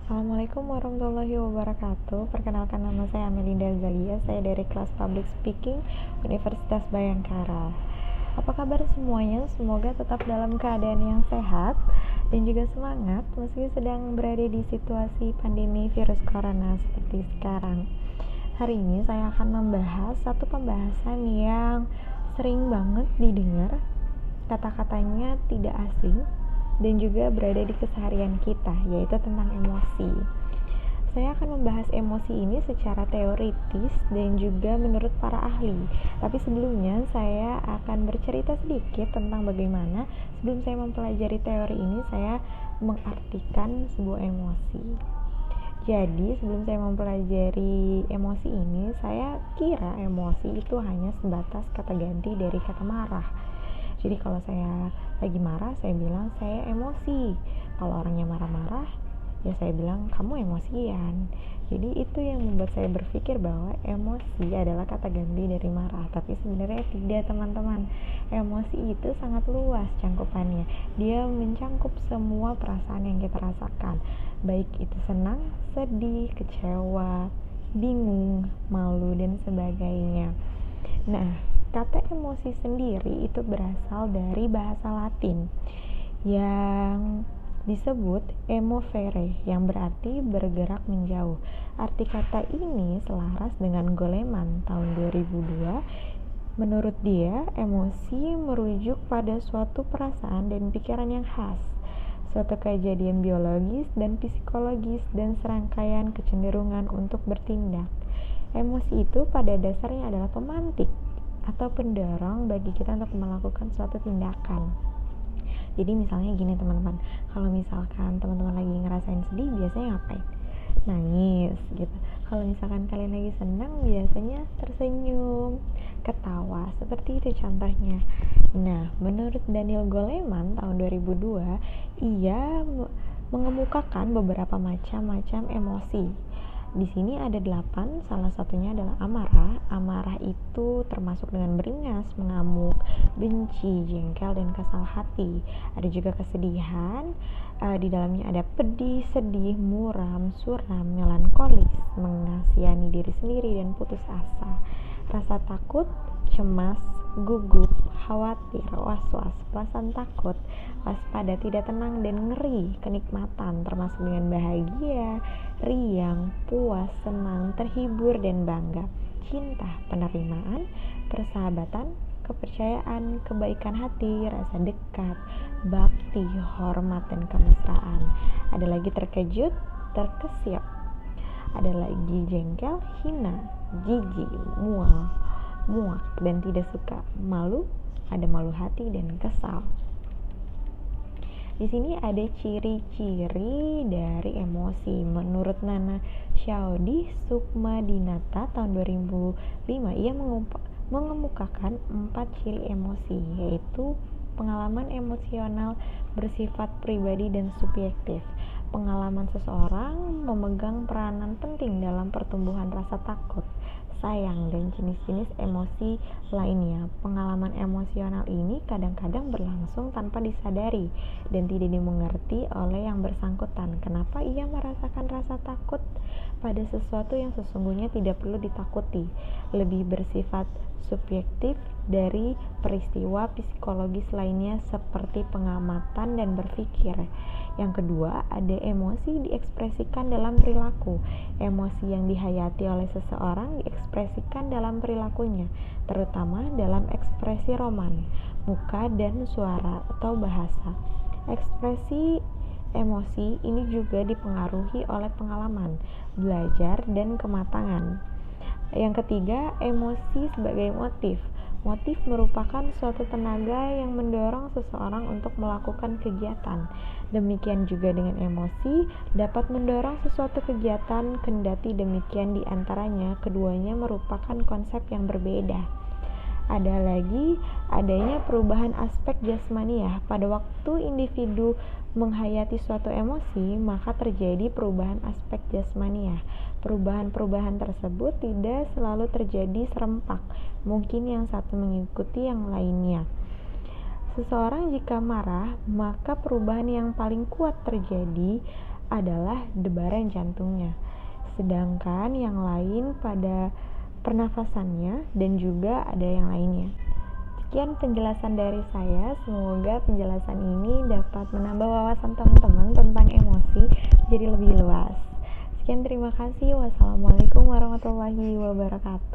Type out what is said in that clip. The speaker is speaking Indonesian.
Assalamualaikum warahmatullahi wabarakatuh. Perkenalkan, nama saya Amelinda Zalia. Saya dari kelas Public Speaking Universitas Bhayangkara. Apa kabar semuanya? Semoga tetap dalam keadaan yang sehat dan juga semangat meski sedang berada di situasi pandemi virus corona seperti sekarang. Hari ini saya akan membahas satu pembahasan yang sering banget didengar, kata-katanya tidak asing dan juga berada di keseharian kita, yaitu tentang emosi. Saya akan membahas emosi ini secara teoritis dan juga menurut para ahli. Tapi sebelumnya saya akan bercerita sedikit tentang bagaimana sebelum saya mempelajari teori ini saya mengartikan sebuah emosi. Jadi sebelum saya mempelajari emosi ini, saya kira emosi itu hanya sebatas kata ganti dari kata marah. Jadi kalau saya lagi marah, saya bilang saya emosi. Kalau orangnya marah-marah, ya saya bilang kamu emosian. Jadi itu yang membuat saya berpikir bahwa emosi adalah kata ganti dari marah. Tapi sebenarnya tidak, teman-teman. Emosi itu sangat luas cangkupannya. Dia mencangkup semua perasaan yang kita rasakan, baik itu senang, sedih, kecewa, bingung, malu, dan sebagainya. Nah, kata emosi sendiri itu berasal dari bahasa Latin yang disebut emovere, yang berarti bergerak menjauh. Arti kata ini selaras dengan Goleman tahun 2002. Menurut dia, emosi merujuk pada suatu perasaan dan pikiran yang khas, suatu kejadian biologis dan psikologis, dan serangkaian kecenderungan untuk bertindak. Emosi itu pada dasarnya adalah pemantik atau pendorong bagi kita untuk melakukan suatu tindakan. Jadi misalnya gini teman-teman, kalau misalkan teman-teman lagi ngerasain sedih, biasanya ngapain? Nangis gitu. Kalau misalkan kalian lagi senang, biasanya tersenyum, ketawa, seperti itu contohnya. Nah, menurut Daniel Goleman tahun 2002, ia mengemukakan beberapa macam-macam emosi. Di sini ada 8, salah satunya adalah amarah. Amarah itu termasuk dengan beringas, mengamuk, benci, jengkel, dan kesal hati. Ada juga kesedihan, di dalamnya ada pedih, sedih, muram, suram, melankolis, mengasihani diri sendiri, dan putus asa. Rasa takut, cemas, gugup, khawatir, was-was, perasaan takut, waspada, tidak tenang, dan ngeri, kenikmatan, termasuk dengan bahagia, riang, puas, senang, terhibur, dan bangga, cinta, penerimaan, persahabatan, kepercayaan, kebaikan hati, rasa dekat, bakti, hormat, dan kemesraan. Ada lagi terkejut, terkesiap. Ada lagi jengkel, hina, jijik, mual, muak, dan tidak suka. Malu, ada malu hati, dan kesal. Di sini ada ciri-ciri dari emosi. Menurut Nana Syaudi Sukmadinata tahun 2005, ia mengemukakan 4 ciri emosi, yaitu pengalaman emosional bersifat pribadi dan subjektif. Pengalaman seseorang memegang peranan penting dalam pertumbuhan rasa takut, sayang, dan jenis-jenis emosi lainnya. Pengalaman emosional ini kadang-kadang berlangsung tanpa disadari dan tidak dimengerti oleh yang bersangkutan. Kenapa ia merasakan rasa takut pada sesuatu yang sesungguhnya tidak perlu ditakuti, lebih bersifat subjektif dari peristiwa psikologis lainnya seperti pengamatan dan berpikir. Yang kedua, ada emosi diekspresikan dalam perilaku. Emosi yang dihayati oleh seseorang diekspresikan dalam perilakunya, terutama dalam ekspresi roman, muka, dan suara atau bahasa. Ekspresi emosi ini juga dipengaruhi oleh pengalaman, belajar, dan kematangan. Yang ketiga, emosi sebagai motif. Motif merupakan suatu tenaga yang mendorong seseorang untuk melakukan kegiatan. Demikian juga dengan emosi dapat mendorong sesuatu kegiatan, kendati demikian di antaranya keduanya merupakan konsep yang berbeda. Ada lagi adanya perubahan aspek jasmaniah. Pada waktu individu menghayati suatu emosi, maka terjadi perubahan aspek jasmaniah. Perubahan-perubahan tersebut tidak selalu terjadi serempak, mungkin yang satu mengikuti yang lainnya. Seseorang jika marah, maka perubahan yang paling kuat terjadi adalah debaran jantungnya, sedangkan yang lain pada pernafasannya dan juga ada yang lainnya. Sekian penjelasan dari saya, semoga penjelasan ini dapat menambah wawasan teman-teman tentang emosi jadi lebih luas. Sekian, terima kasih. Wassalamualaikum warahmatullahi wabarakatuh.